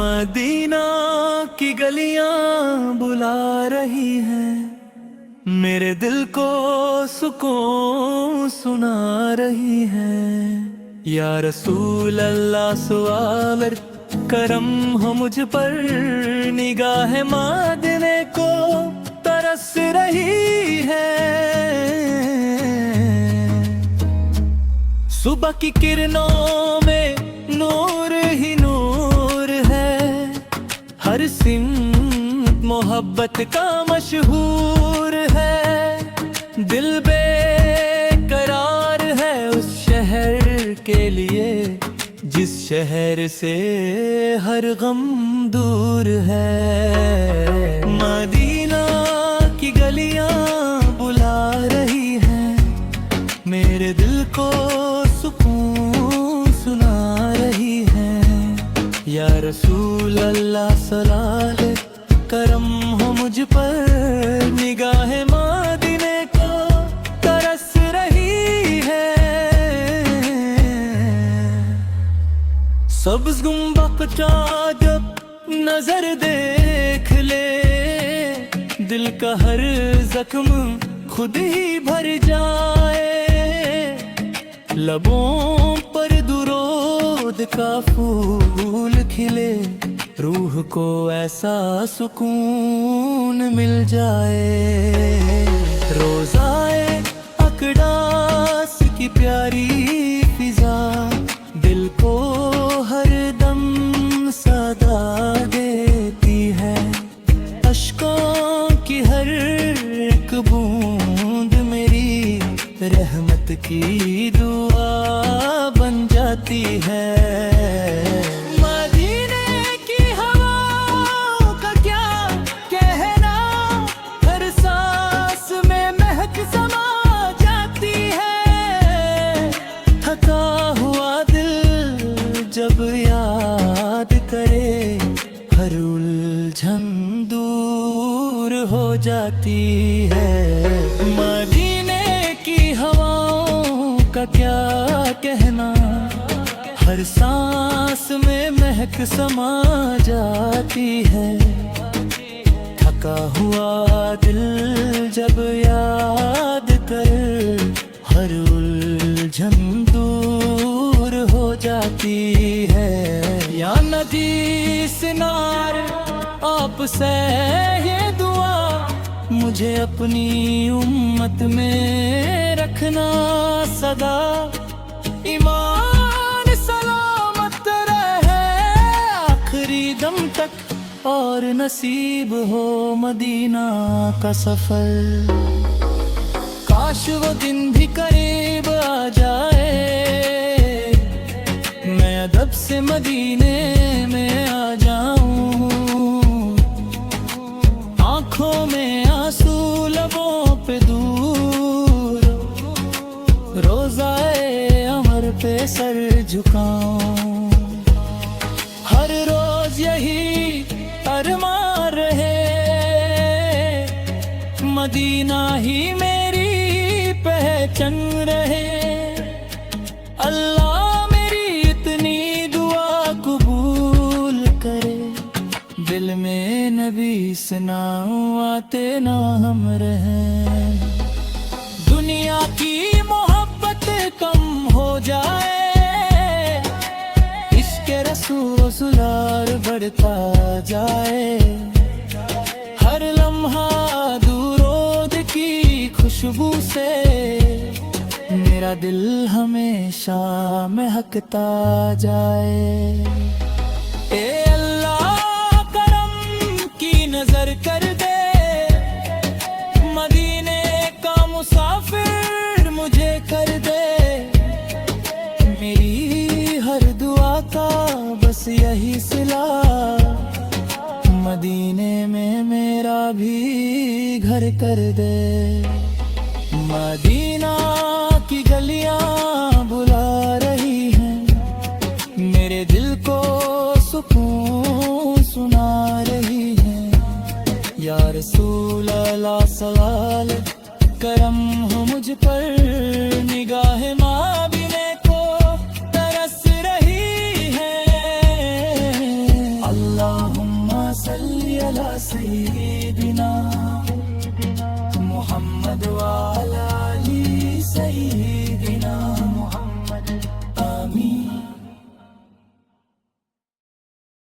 Medina की गलियां बुला रही हैं, मेरे दिल को सुकून सुना रही हैं। या रसूल अल्लाह सवावर करम हो मुझ पर, निगाह मदीने को तरस रही है। सुबह की किरणों में नूर ही नूर है, हर सिमत मोहब्बत का मशहूर है। दिल बेकरार है उस शहर के लिए, जिस शहर से हर गम दूर है। मदीना की गलियां बुला रही हैं, मेरे दिल को सुकून सुना रही हैं। या रसूल अल्लाह सलाले करम हो मुझ पर, निगाह मदीने को तरस रही है। सब्ज़ गुंबद जब नजर देख ले, दिल का हर जख्म खुद ही भर जाए। लबों पर दुरूद का फूल खिले, रूह को ऐसा सुकून मिल जाए। रोज़ाए अक़दास की प्यारी फिजा, दिल को हर दम सदा देती है। अश्कों की हर एक बूंद मेरी रहमत की दुआ बन जाती है। मदीने की हवाओं का क्या कहना, हर सांस में महक समा जाती है। थका हुआ दिल जब याद करे, हर उलझन दूर हो जाती है। मदीने की हवाओं का क्या कहना, हर सांस में महक समा जाती है। थका हुआ दिल जब याद कर, हर उलझन दूर हो जाती है। या नदी सिनार आपसे ये दुआ, मुझे अपनी उम्मत में रखना सदा। ईमान सलामत रहे आखिरी दम तक, और नसीब हो मदीना का सफर। काश वो दिन भी करीब आ जाए, मैं अदब से मदीने में आ जाऊं। आंखों में आंसू लबों पे दूर, रोज़ाए अमर पे सर झुकाऊं। हर रोज यही अरमान रहे, मदीना ही मेरी पहचान रहे। अल्लाह मेरी इतनी दुआ कबूल करे, दिल में नबी से नाम आते ना हम रहें। दुनिया की मोहब्बत कम हो जाए, इश्क़ रसूलुल्लाह बढ़ता जाए। हर लम्हा दुरूद की खुशबू से, मेरा दिल हमेशा महकता जाए। ए अल्लाह करम की नजर कर दे, मदीने का मुसाफिर मुझे कर दे। मेरी हर दुआ का बस यही सिला, मदीने में मेरा भी घर कर दे। मदीना की गलियां बुला रही हैं, मेरे दिल को सुकून सुना रही हैं। या रसूल अल्लाह सलाले करम हो मुझ पर, निगाह मदीने को तरस रही है। अल्लाह सल्ली अला सय्यिदिना मुहम्मद व अला आली सय्यिदिना।